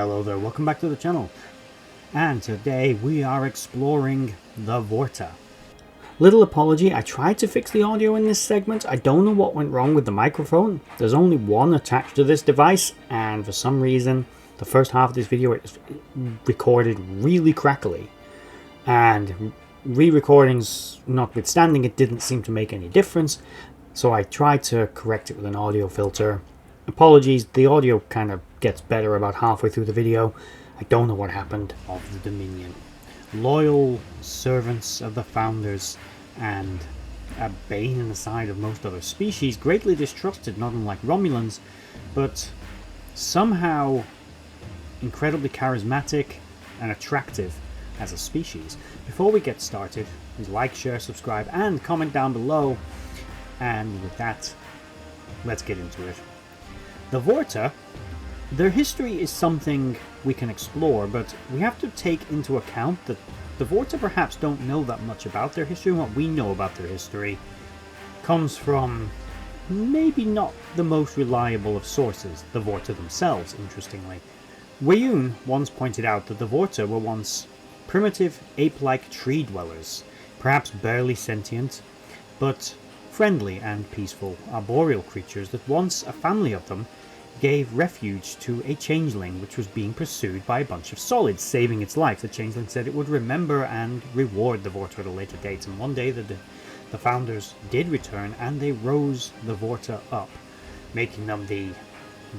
Hello there, welcome back to the channel, and today we are exploring the Vorta. Little apology, I tried to fix the audio in this segment. I don't know what went wrong with the microphone. There's only one attached to this device, and for some reason the first half of this video is recorded really crackly, and re-recordings notwithstanding, it didn't seem to make any difference, so I tried to correct it with an audio filter. Apologies, the audio kind of gets better about halfway through the video. I don't know what happened. Of the Dominion, loyal servants of the founders and a bane in the side of most other species, greatly distrusted, not unlike Romulans, but somehow incredibly charismatic and attractive as a species. Before we get started, please like, share, subscribe and comment down below, and with that, let's get into it. The Vorta, their history is something we can explore, but we have to take into account that the Vorta perhaps don't know that much about their history, and what we know about their history comes from maybe not the most reliable of sources, the Vorta themselves, interestingly. Weyoun once pointed out that the Vorta were once primitive, ape-like tree dwellers, perhaps barely sentient, but friendly and peaceful arboreal creatures that once a family of them gave refuge to a changeling which was being pursued by a bunch of solids, saving its life. The changeling said it would remember and reward the Vorta at a later date, and one day the founders did return and they rose the Vorta up, making them the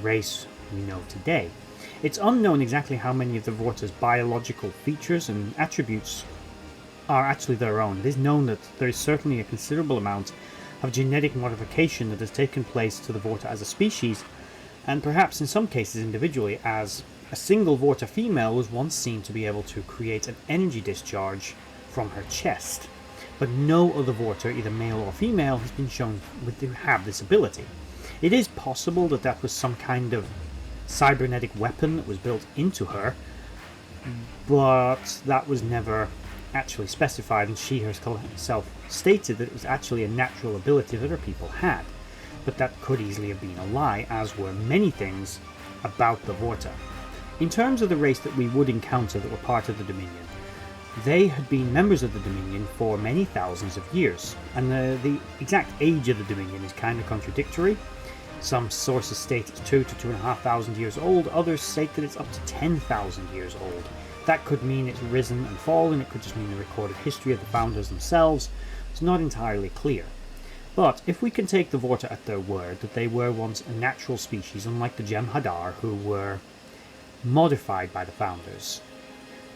race we know today. It's unknown exactly how many of the Vorta's biological features and attributes are actually their own. It is known that there is certainly a considerable amount of genetic modification that has taken place to the Vorta as a species, and perhaps in some cases individually, as a single Vorta female was once seen to be able to create an energy discharge from her chest, but no other Vorta, either male or female, has been shown to have this ability. It is possible that that was some kind of cybernetic weapon that was built into her, but that was never actually specified, and she herself stated that it was actually a natural ability that her people had. But that could easily have been a lie, as were many things about the Vorta. In terms of the race that we would encounter that were part of the Dominion, they had been members of the Dominion for many thousands of years, and the exact age of the Dominion is kind of contradictory. Some sources state it's 2,000 to 2,500 years old, others state that it's up to 10,000 years old. That could mean it's risen and fallen, it could just mean the recorded history of the founders themselves. It's not entirely clear. But if we can take the Vorta at their word that they were once a natural species, unlike the Jem'Hadar, who were modified by the founders,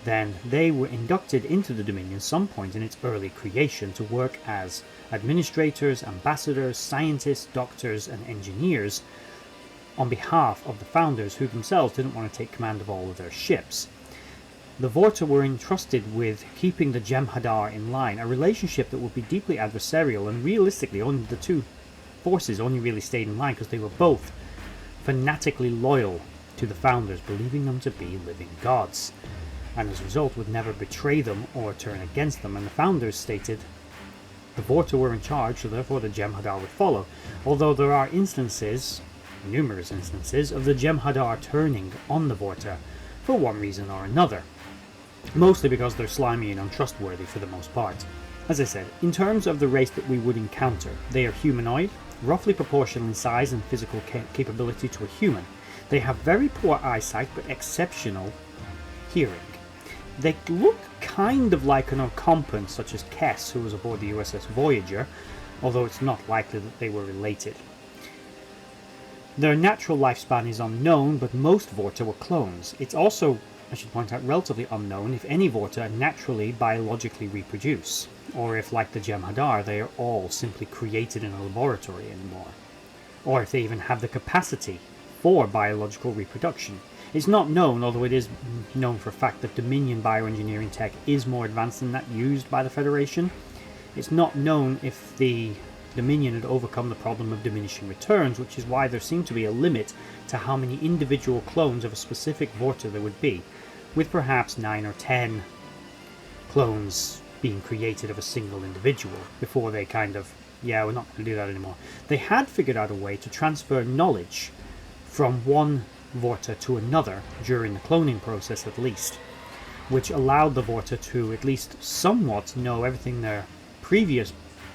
then they were inducted into the Dominion some point in its early creation to work as administrators, ambassadors, scientists, doctors and engineers on behalf of the founders, who themselves didn't want to take command of all of their ships. The Vorta were entrusted with keeping the Jem'Hadar in line, a relationship that would be deeply adversarial, and realistically only the two forces only really stayed in line because they were both fanatically loyal to the founders, believing them to be living gods, and as a result would never betray them or turn against them. And the founders stated the Vorta were in charge, so therefore the Jem'Hadar would follow, although there are instances, numerous instances, of the Jem'Hadar turning on the Vorta for one reason or another. Mostly because they're slimy and untrustworthy for the most part. As I said, in terms of the race that we would encounter, they are humanoid, roughly proportional in size and physical capability to a human. They have very poor eyesight but exceptional hearing. They look kind of like an occupant such as Kess, who was aboard the USS Voyager, although it's not likely that they were related. Their natural lifespan is unknown, but most Vorta were clones. It's also, I should point out, relatively unknown if any Vorta naturally biologically reproduce, or if, like the Jem'Hadar, they are all simply created in a laboratory anymore, or if they even have the capacity for biological reproduction. It's not known, although it is known for a fact that Dominion bioengineering tech is more advanced than that used by the Federation. It's not known if the Dominion had overcome the problem of diminishing returns, which is why there seemed to be a limit to how many individual clones of a specific Vorta there would be, with perhaps 9 or 10 clones being created of a single individual before they kind of, yeah, we're not going to do that anymore. They had figured out a way to transfer knowledge from one Vorta to another, during the cloning process at least, which allowed the Vorta to at least somewhat know everything their previous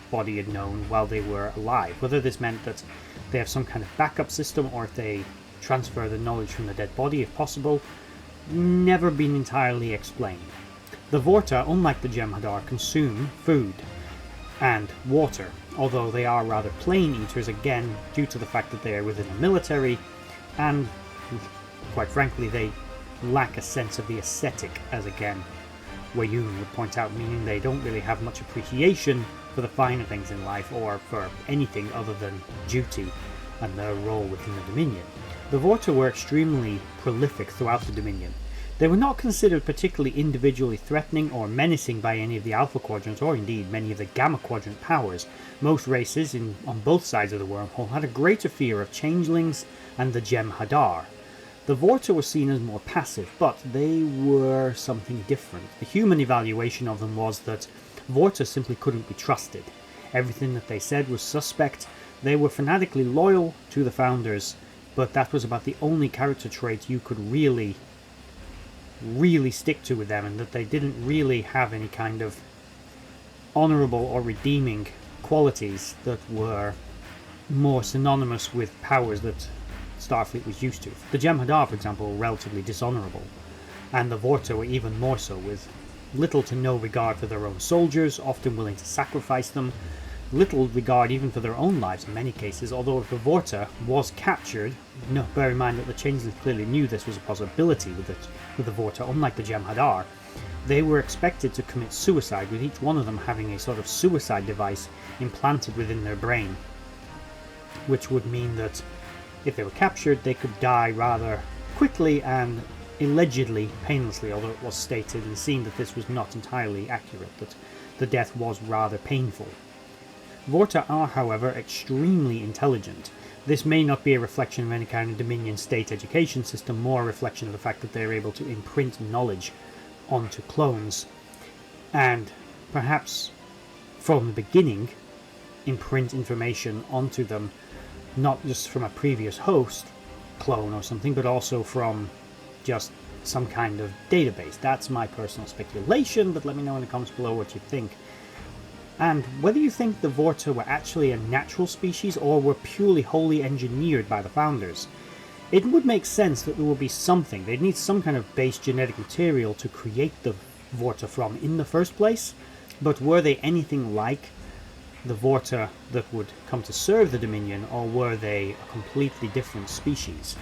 body had known while they were alive. Whether this meant that they have some kind of backup system or if they transfer the knowledge from the dead body if possible, never been entirely explained. The Vorta, unlike the Jem'Hadar, consume food and water, although they are rather plain eaters, again due to the fact that they are within the military, and quite frankly they lack a sense of the aesthetic, as again Weyoun would point out, meaning they don't really have much appreciation for the finer things in life or for anything other than duty and their role within the Dominion. The Vorta were extremely prolific throughout the Dominion. They were not considered particularly individually threatening or menacing by any of the Alpha Quadrants or indeed many of the Gamma Quadrant powers. Most races on both sides of the wormhole had a greater fear of changelings and the Jem'Hadar. The Vorta were seen as more passive, but they were something different. The human evaluation of them was that Vorta simply couldn't be trusted. Everything that they said was suspect. They were fanatically loyal to the Founders, but that was about the only character trait you could really stick to with them, and that they didn't really have any kind of honourable or redeeming qualities that were more synonymous with powers that Starfleet was used to. The Jem'Hadar, for example, were relatively dishonourable, and the Vorta were even more so, with little to no regard for their own soldiers, often willing to sacrifice them, little regard even for their own lives in many cases, although if the Vorta was captured, bear in mind that the Changelings clearly knew this was a possibility with the Vorta, unlike the Jem'Hadar, they were expected to commit suicide, with each one of them having a sort of suicide device implanted within their brain, which would mean that if they were captured, they could die rather quickly and allegedly painlessly, although it was stated and seen that this was not entirely accurate, that the death was rather painful. Vorta are, however, extremely intelligent. This may not be a reflection of any kind of Dominion state education system, more a reflection of the fact that they are able to imprint knowledge onto clones, and perhaps from the beginning imprint information onto them, not just from a previous host clone or something, but also from just some kind of database. That's my personal speculation, but let me know in the comments below what you think. And whether you think the Vorta were actually a natural species or were purely wholly engineered by the Founders. It would make sense that there would be something. They'd need some kind of base genetic material to create the Vorta from in the first place, but were they anything like the Vorta that would come to serve the Dominion, or were they a completely different species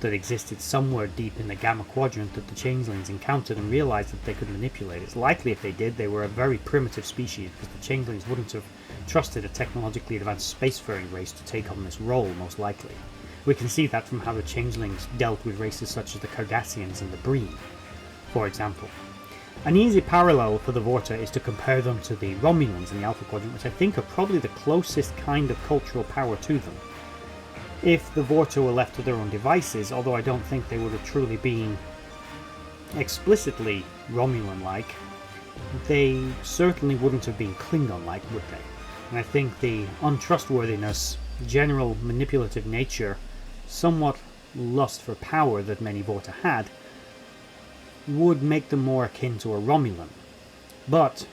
that existed somewhere deep in the Gamma Quadrant that the Changelings encountered and realized that they could manipulate? It's likely if they did, they were a very primitive species, because the Changelings wouldn't have trusted a technologically advanced spacefaring race to take on this role, most likely. We can see that from how the Changelings dealt with races such as the Cardassians and the Breen, for example. An easy parallel for the Vorta is to compare them to the Romulans in the Alpha Quadrant, which I think are probably the closest kind of cultural power to them. If the Vorta were left to their own devices, although I don't think they would have truly been explicitly Romulan-like, they certainly wouldn't have been Klingon-like, would they? And I think the untrustworthiness, general manipulative nature, somewhat lust for power that many Vorta had, would make them more akin to a Romulan. But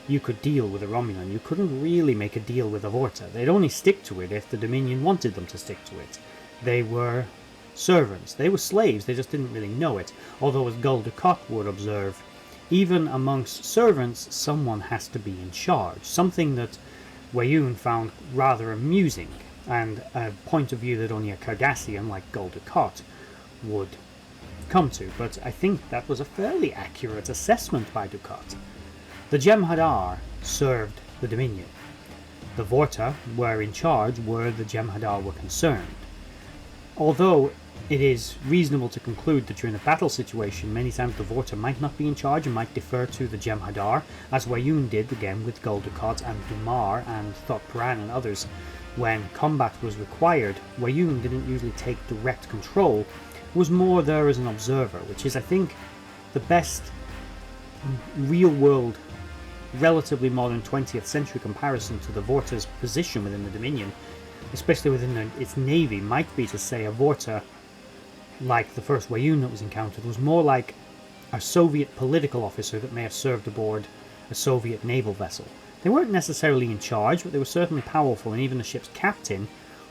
you could deal with a Romulan. You couldn't really make a deal with a Vorta. They'd only stick to it if the Dominion wanted them to stick to it. They were servants. They were slaves. They just didn't really know it. Although, as Gul Dukat would observe, even amongst servants, someone has to be in charge. Something that Weyoun found rather amusing, and a point of view that only a Cardassian like Gul Dukat would come to. But I think that was a fairly accurate assessment by Dukat. The Jem'Hadar served the Dominion. The Vorta were in charge where the Jem'Hadar were concerned. Although it is reasonable to conclude that during a battle situation, many times the Vorta might not be in charge and might defer to the Jem'Hadar, as Weyoun did again with Gul Dukat and Dumar and Thot Paran and others. When combat was required, Weyoun didn't usually take direct control, was more there as an observer, which is, I think, the best real-world, relatively modern 20th century comparison to the Vorta's position within the Dominion, especially within its navy, might be to say a Vorta, like the first Wayun that was encountered, was more like a Soviet political officer that may have served aboard a Soviet naval vessel. They weren't necessarily in charge, but they were certainly powerful, and even the ship's captain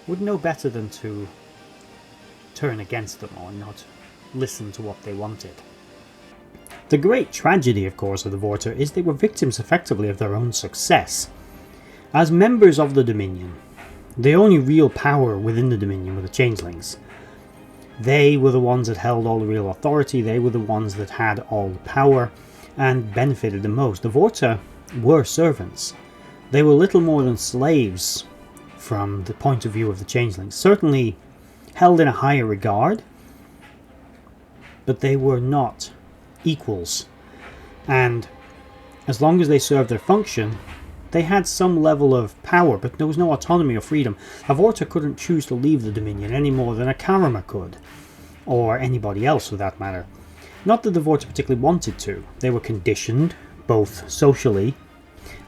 would know better than to turn against them or not listen to what they wanted. The great tragedy, of course, of the Vorta is they were victims effectively of their own success. As members of the Dominion, the only real power within the Dominion were the Changelings. They were the ones that held all the real authority, they were the ones that had all the power and benefited the most. The Vorta were servants. They were little more than slaves from the point of view of the Changelings. Certainly held in a higher regard, but they were not equals. And as long as they served their function, they had some level of power, but there was no autonomy or freedom. A Vorta couldn't choose to leave the Dominion any more than a Karama could, or anybody else for that matter. Not that the Vorta particularly wanted to. They were conditioned, both socially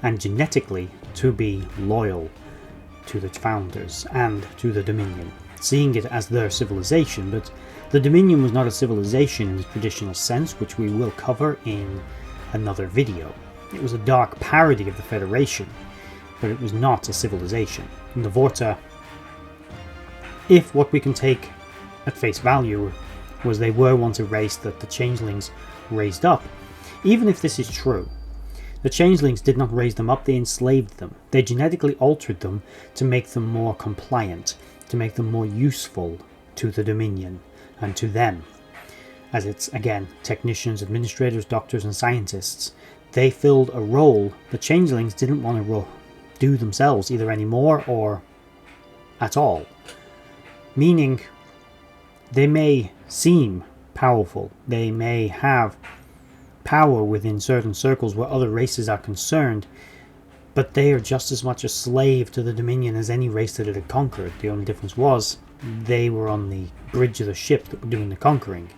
and genetically, to be loyal to the founders and to the Dominion, seeing it as their civilization. But the Dominion was not a civilization in the traditional sense, which we will cover in another video. It was a dark parody of the Federation, but it was not a civilization. And the Vorta, if what we can take at face value was they were once a race that the Changelings raised up, even if this is true, the Changelings did not raise them up, they enslaved them. They genetically altered them to make them more compliant, to make them more useful to the Dominion and to them. As it's, again, technicians, administrators, doctors and scientists. They filled a role the Changelings didn't want to do themselves, either anymore or at all. Meaning, they may seem powerful, they may have power within certain circles where other races are concerned, but they are just as much a slave to the Dominion as any race that it had conquered. The only difference was they were on the bridge of the ship that were doing the conquering,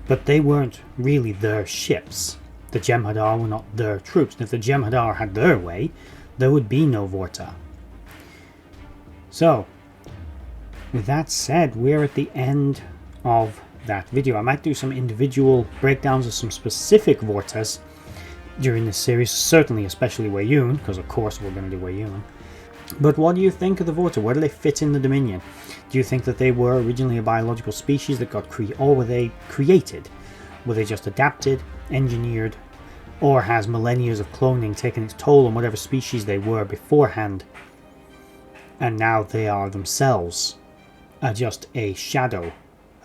but they weren't really their ships. The Jem'Hadar were not their troops, and if the Jem'Hadar had their way, there would be no Vorta. So, with that said, we're at the end of that video. I might do some individual breakdowns of some specific Vortas during this series, certainly especially Wayun, because of course we're going to do Wayun. But what do you think of the Vorta? Where do they fit in the Dominion? Do you think that they were originally a biological species that got or were they created? Were they just adapted, engineered, or has millennia of cloning taken its toll on whatever species they were beforehand, and now they are themselves just a shadow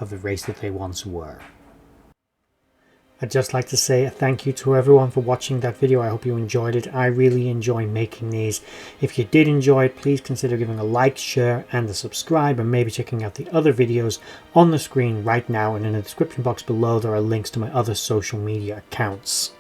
of the race that they once were? I'd just like to say a thank you to everyone for watching that video. I hope you enjoyed it. I really enjoy making these. If you did enjoy it, please consider giving a like, share and a subscribe, and maybe checking out the other videos on the screen right now, and in the description box below there are links to my other social media accounts.